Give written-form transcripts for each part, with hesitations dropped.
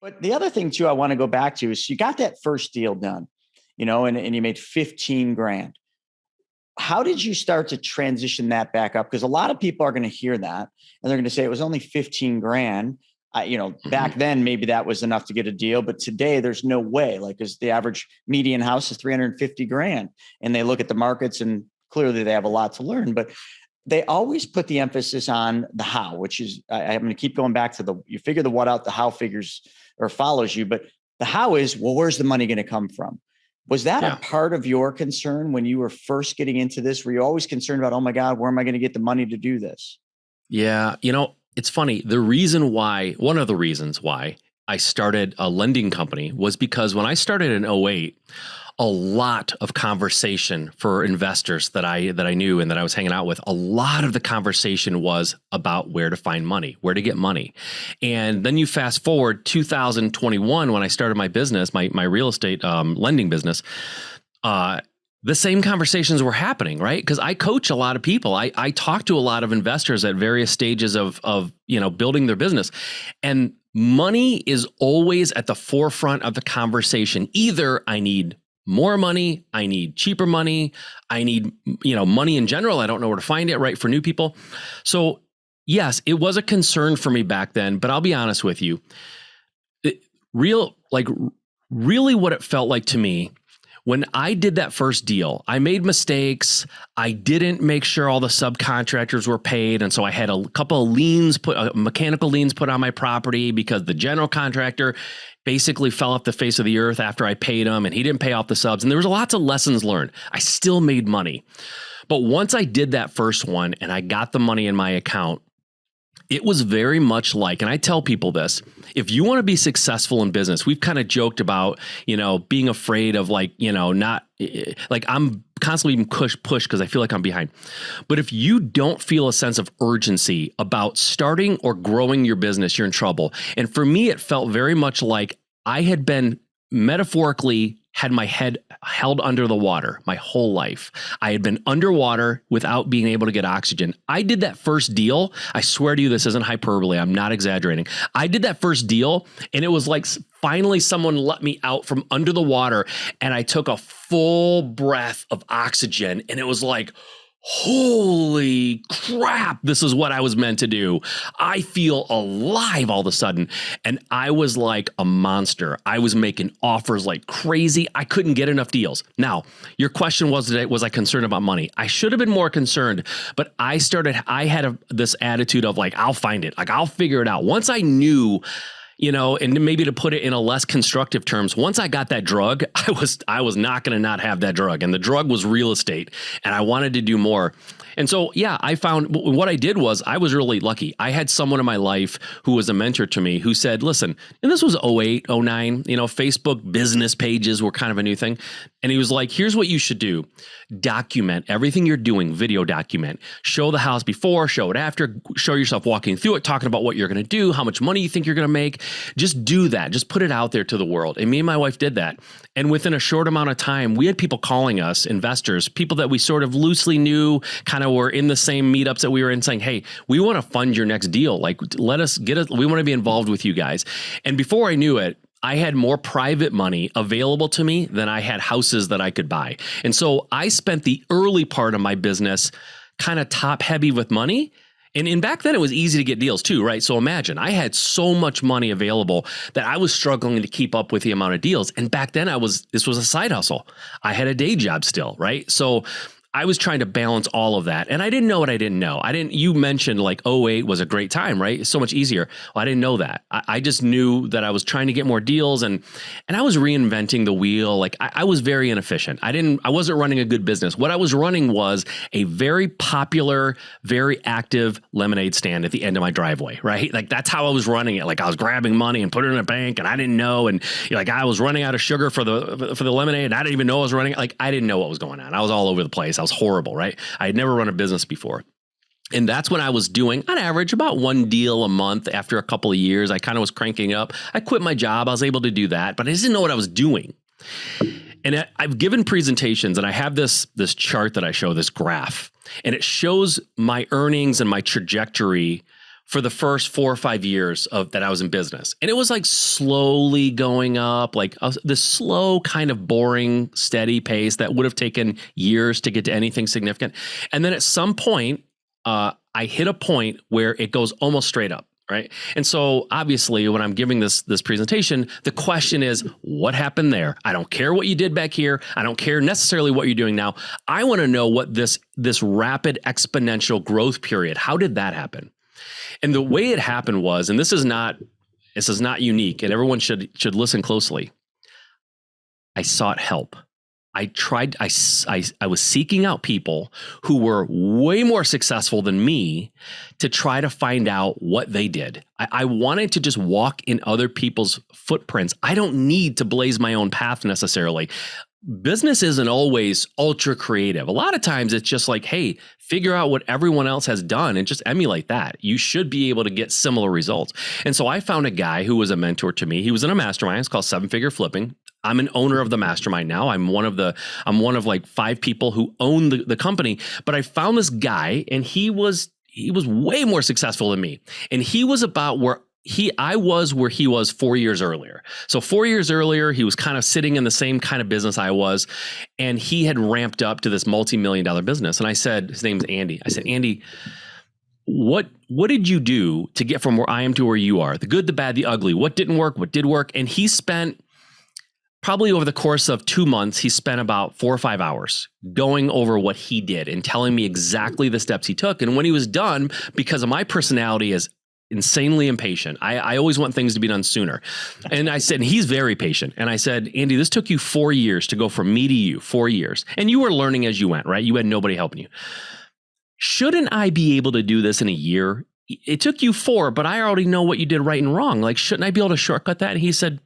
But the other thing too, I want to go back to is you got that first deal done, and you made 15 grand. How did you start to transition that back up? Because a lot of people are going to hear that and they're going to say it was only 15 grand. Back then, maybe that was enough to get a deal, but today there's no way. Like, because the average median house is 350 grand, and they look at the markets and clearly they have a lot to learn, but they always put the emphasis on the how, which is, I'm going to keep going back to you figure the what out, the how figures or follows you, but the how is, well, where's the money going to come from? Was that a part of your concern when you were first getting into this? Were you always concerned about, oh my God, where am I going to get the money to do this? Yeah. It's funny. One of the reasons why I started a lending company was because when I started in 2008, a lot of conversation for investors that I knew and that I was hanging out with, a lot of the conversation was about where to find money, where to get money. And then you fast forward 2021, when I started my business, my real estate lending business, the same conversations were happening, right? Because I coach a lot of people. I talk to a lot of investors at various stages of building their business. And money is always at the forefront of the conversation. Either I need more money, I need cheaper money, I need, money in general. I don't know where to find it, right? For new people. So yes, it was a concern for me back then, but I'll be honest with you. Really what it felt like to me when I did that first deal, I made mistakes. I didn't make sure all the subcontractors were paid. And so I had a couple of mechanical liens put on my property because the general contractor basically fell off the face of the earth after I paid him, and he didn't pay off the subs. And there was lots of lessons learned. I still made money. But once I did that first one and I got the money in my account, it was very much like, and I tell people this, if you want to be successful in business, we've kind of joked about, being afraid of not like I'm constantly being push because I feel like I'm behind. But if you don't feel a sense of urgency about starting or growing your business, you're in trouble. And for me, it felt very much like I had been metaphorically had my head held under the water my whole life. I had been underwater without being able to get oxygen. I did that first deal. I swear to you, this isn't hyperbole. I'm not exaggerating. I did that first deal, and it was like finally someone let me out from under the water, and I took a full breath of oxygen, and it was like, holy crap, this is what I was meant to do. I feel alive all of a sudden. And I was like a monster. I was making offers like crazy. I couldn't get enough deals. Now, your question was I concerned about money? I should have been more concerned, but I had this attitude of like, I'll find it. Like, I'll figure it out. Once I knew, and maybe to put it in a less constructive terms, once I got that drug, I was not going to not have that drug. And the drug was real estate, and I wanted to do more. And so, yeah, I found what I did was I was really lucky. I had someone in my life who was a mentor to me who said, listen, and this was 2008, 2009, Facebook business pages were kind of a new thing. And he was like, here's what you should do. Document everything you're doing, video document, show the house before, show it after, show yourself walking through it, talking about what you're going to do, how much money you think you're going to make. Just do that. Just put it out there to the world. And me and my wife did that. And within a short amount of time, we had people calling us, investors, people that we sort of loosely knew, kind of were in the same meetups that we were in, saying, hey, we want to fund your next deal. Like, we want to be involved with you guys. And before I knew it, I had more private money available to me than I had houses that I could buy. And so I spent the early part of my business kind of top heavy with money. And back then it was easy to get deals too, right? So imagine I had so much money available that I was struggling to keep up with the amount of deals. And back then this was a side hustle. I had a day job still, right? So I was trying to balance all of that. And I didn't know what I didn't know. You mentioned like 2008 was a great time, right? It's so much easier. Well, I didn't know that. I just knew that I was trying to get more deals and I was reinventing the wheel. Like I was very inefficient. I wasn't running a good business. What I was running was a very popular, very active lemonade stand at the end of my driveway, right? Like that's how I was running it. Like I was grabbing money and putting it in a bank and I didn't know. And I was running out of sugar for the lemonade and I didn't even know I was running. Like I didn't know what was going on. I was all over the place. I was horrible, right? I had never run a business before. And that's when I was doing, on average, about one deal a month. After a couple of years, I kind of was cranking up. I quit my job. I was able to do that, but I didn't know what I was doing. And I've given presentations and I have this chart that I show, this graph, and it shows my earnings and my trajectory for the first 4 or 5 years of that I was in business. And it was like slowly going up, like the slow kind of boring, steady pace that would have taken years to get to anything significant. And then at some point, I hit a point where it goes almost straight up. Right. And so obviously when I'm giving this presentation, the question is, what happened there? I don't care what you did back here. I don't care necessarily what you're doing now. I want to know what this rapid exponential growth period, how did that happen? And the way it happened was, and this is not unique, and everyone should listen closely. I sought help. I was seeking out people who were way more successful than me to try to find out what they did. I wanted to just walk in other people's footprints. I don't need to blaze my own path necessarily. Business isn't always ultra creative. A lot of times it's just like, hey, figure out what everyone else has done and just emulate that. You should be able to get similar results. And so I found a guy who was a mentor to me. He was in a mastermind. It's called 7-Figure Flipping. I'm an owner of the mastermind now. I'm one of like 5 people who own the company. But I found this guy, and he was way more successful than me. And he was about where I was 4 years earlier. So 4 years earlier, he was kind of sitting in the same kind of business I was, and he had ramped up to this multi-million-dollar business. And I said, his name's Andy. I said, Andy, what did you do to get from where I am to where you are? The good, the bad, the ugly. What didn't work? What did work? And he spent probably over the course of 2 months, he spent about 4 or 5 hours going over what he did and telling me exactly the steps he took. And when he was done, because of my personality is insanely impatient, I always want things to be done sooner. And I said, and he's very patient. And I said, Andy, this took you 4 years to go from me to you, 4 years. And you were learning as you went, right? You had nobody helping you. Shouldn't I be able to do this in a year? It took you 4, but I already know what you did right and wrong. Like, shouldn't I be able to shortcut that? And he said,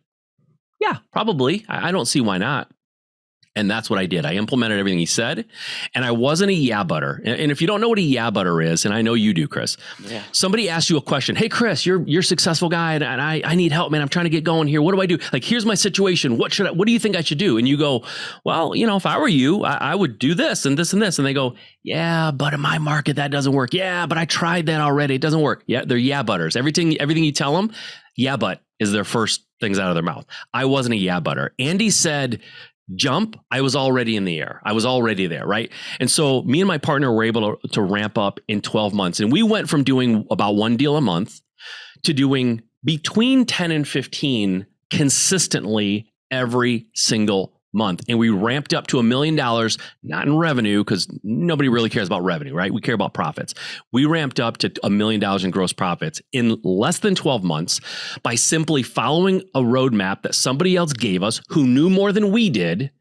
yeah, probably. I don't see why not. And that's what I did. I implemented everything he said, and I wasn't a yeah butter. And if you don't know what a yeah butter is, and I know you do, Chris, yeah. Somebody asks you a question. Hey, Chris, you're a successful guy, and I need help, man. I'm trying to get going here. What do I do? Like, here's my situation. What do you think I should do? And you go, well, if I were you, I would do this and this and this. And they go, yeah, but in my market, that doesn't work. Yeah, but I tried that already. It doesn't work. Yeah, they're yeah butters. Everything you tell them, yeah, but is their first things out of their mouth. I wasn't a yeah butter. Andy said, jump, I was already in the air. I was already there, right? And so me and my partner were able to ramp up in 12 months. And we went from doing about 1 deal a month to doing between 10 and 15 consistently every single month. And we ramped up to $1 million, not in revenue, because nobody really cares about revenue, right? We care about profits. We ramped up to $1 million in gross profits in less than 12 months by simply following a roadmap that somebody else gave us who knew more than we did.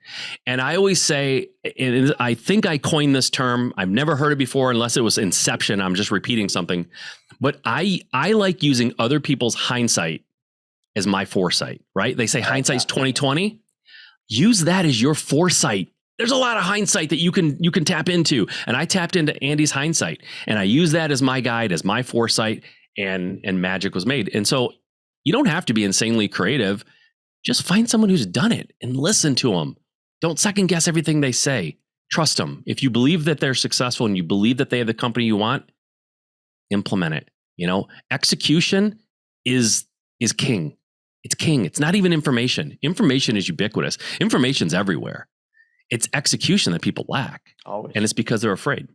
And I always say, and I think I coined this term, I've never heard it before unless it was Inception. I'm just repeating something. But I like using other people's hindsight as my foresight, right? They say hindsight's 20/20. Use that as your foresight. There's a lot of hindsight that you can tap into. And I tapped into Andy's hindsight, and I use that as my guide, as my foresight, and magic was made. And so you don't have to be insanely creative. Just find someone who's done it and listen to them. Don't second guess everything they say. Trust them. If you believe that they're successful and you believe that they have the company you want, implement it. Execution is king. It's king. It's not even information. Information is ubiquitous. Information's everywhere. It's execution that people lack. Always. And it's because they're afraid.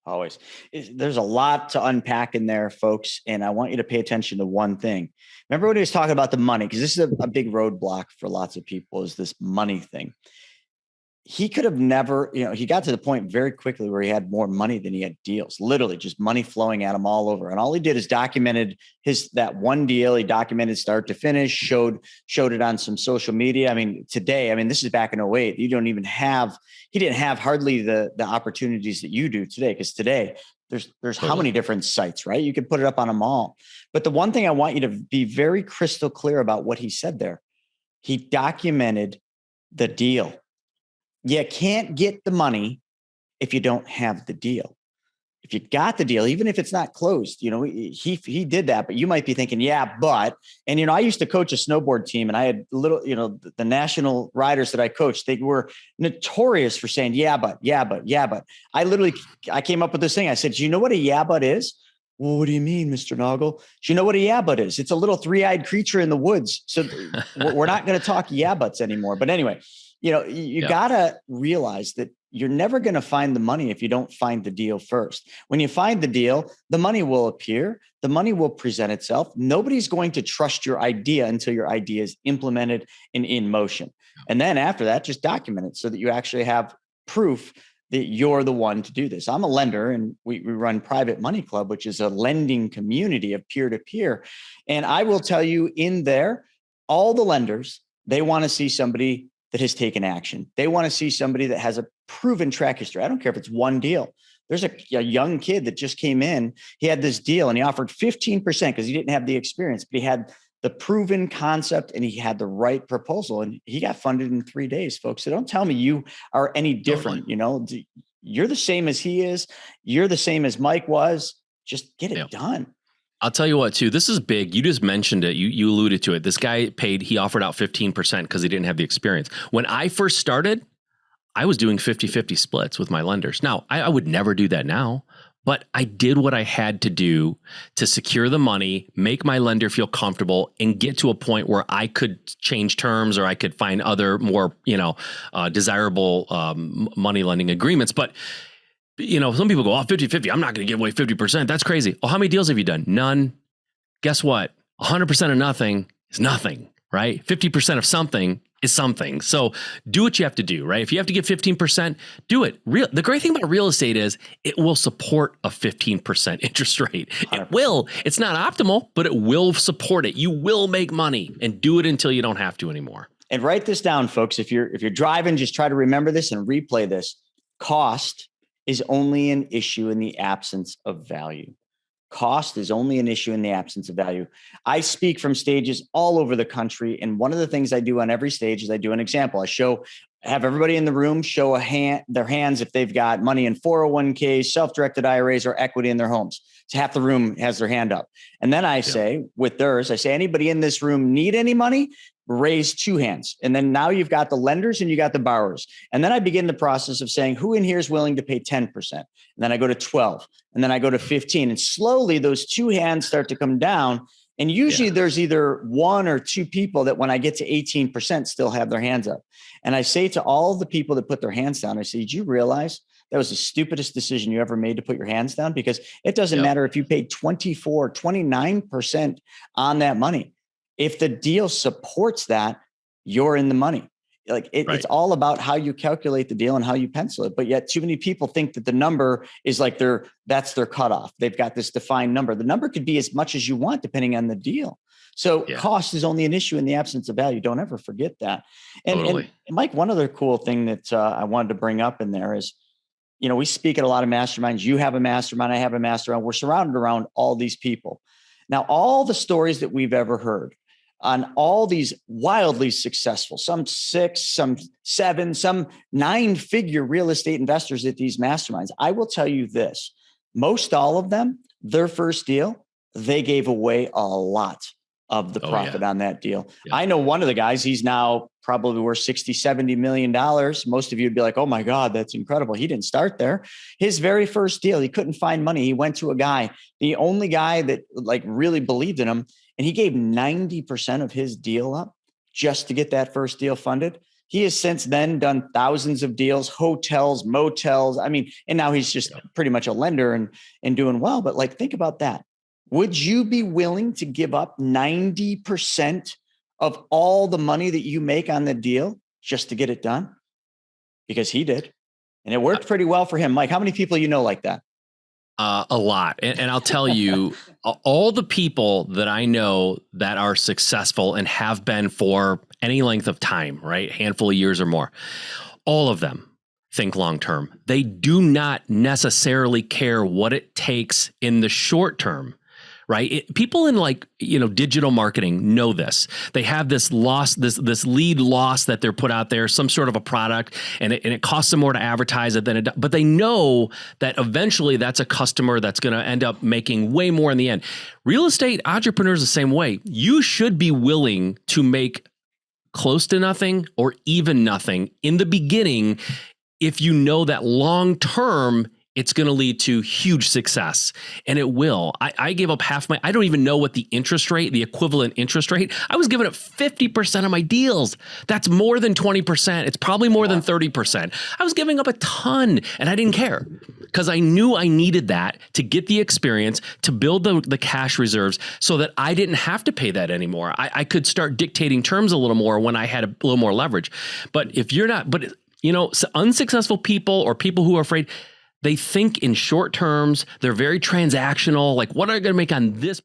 Always. There's a lot to unpack in there, folks. And I want you to pay attention to one thing. Remember when he was talking about the money? Because this is a big roadblock for lots of people, is this money thing. He could have never, he got to the point very quickly where he had more money than he had deals, literally just money flowing at him all over. And all he did is documented that one deal. He documented start to finish, showed it on some social media. Today, this is back in 2008. He didn't have hardly the opportunities that you do today. Because today there's how many different sites, right? You can put it up on them all. But the one thing I want you to be very crystal clear about what he said there, he documented the deal. You can't get the money if you don't have the deal. If you got the deal, even if it's not closed, he did that, but you might be thinking, yeah, but, and, I used to coach a snowboard team, and I had the national riders that I coached, they were notorious for saying, yeah, but. I came up with this thing. I said, do you know what a yeah, but is? Well, what do you mean, Mr. Naugle? Do you know what a yabbut is? It's a little three-eyed creature in the woods. So we're not going to talk yabbuts anymore. But anyway, you got to realize that you're never going to find the money if you don't find the deal first. When you find the deal, the money will appear, the money will present itself. Nobody's going to trust your idea until your idea is implemented and in motion. And then after that, just document it so that you actually have proof that you're the one to do this. I'm a lender, and we run Private Money Club, which is a lending community of peer-to-peer. And I will tell you, in there, all the lenders, they want to see somebody that has taken action. They want to see somebody that has a proven track history. I don't care if it's one deal. There's a young kid that just came in. He had this deal and he offered 15% because he didn't have the experience, but he had the proven concept and he had the right proposal, and he got funded in 3 days, folks. So don't tell me you are any different. Totally. You're the same as he is. You're the same as Mike was. Just get it done. I'll tell you what, too, this is big. You just mentioned it. You alluded to it. This guy he offered out 15% because he didn't have the experience. When I first started, I was doing 50-50 splits with my lenders. Now, I would never do that now, but I did what I had to do to secure the money, make my lender feel comfortable, and get to a point where I could change terms or I could find other more, desirable money lending agreements. But some people go, 50-50, I'm not going to give away 50%. That's crazy. Well, how many deals have you done? None. Guess what? 100% of nothing is nothing, right? 50% of something is something. So do what you have to do, right? If you have to give 15%, do it. The great thing about real estate is it will support a 15% interest rate. 100%. It will. It's not optimal, but it will support it. You will make money, and do it until you don't have to anymore. And write this down, folks. If you're driving, just try to remember this and replay this. Cost is only an issue in the absence of value. Cost is only an issue in the absence of value. I speak from stages all over the country. And one of the things I do on every stage is I do an example. Have everybody in the room show their hands if they've got money in 401ks, self-directed IRAs, or equity in their homes. So half the room has their hand up. And then I say, with theirs, anybody in this room need any money? Raise two hands. And then now you've got the lenders and you got the borrowers. And then I begin the process of saying, who in here is willing to pay 10%? And then I go to 12, and then I go to 15. And slowly those two hands start to come down. And usually there's either one or two people that when I get to 18% still have their hands up. And I say to all the people that put their hands down, I say, did you realize that was the stupidest decision you ever made to put your hands down? Because it doesn't matter if you paid 24, 29% on that money. If the deal supports that, you're in the money. It's all about how you calculate the deal and how you pencil it. But yet too many people think that the number is that's their cutoff. They've got this defined number. The number could be as much as you want, depending on the deal. So cost is only an issue in the absence of value. Don't ever forget that. And Mike, one other cool thing that I wanted to bring up in there is, we speak at a lot of masterminds. You have a mastermind. I have a mastermind. We're surrounded around all these people. Now, all the stories that we've ever heard on all these wildly successful, some 6, some 7, some 9-figure real estate investors at these masterminds, I will tell you this, most all of them, their first deal, they gave away a lot of the profit on that deal. Yeah. I know one of the guys, he's now probably worth $60-70 million. Most of you would be like, oh my God, that's incredible. He didn't start there. His very first deal, he couldn't find money. He went to a guy, the only guy that really believed in him. And he gave 90% of his deal up just to get that first deal funded. He has since then done thousands of deals, hotels, motels. And now he's just pretty much a lender and doing well. But think about that. Would you be willing to give up 90% of all the money that you make on the deal just to get it done? Because he did. And it worked pretty well for him. Mike, how many people like that? A lot. And I'll tell you, all the people that I know that are successful and have been for any length of time, right? Handful of years or more, all of them think long term. They do not necessarily care what it takes in the short term. Right? People in digital marketing know this. They have this loss, this lead loss that they're put out there, some sort of a product, and it costs them more to advertise it than it does. But they know that eventually that's a customer that's going to end up making way more in the end. Real estate entrepreneurs the same way. You should be willing to make close to nothing or even nothing in the beginning if you know that long term it's going to lead to huge success. And it will. I gave up half I don't even know what the interest rate, the equivalent interest rate. I was giving up 50% of my deals. That's more than 20%. It's probably more than 30%. I was giving up a ton and I didn't care because I knew I needed that to get the experience, to build the cash reserves so that I didn't have to pay that anymore. I could start dictating terms a little more when I had a little more leverage. But if you're not, unsuccessful people or people who are afraid, they think in short terms. They're very transactional. Like, what are I going to make on this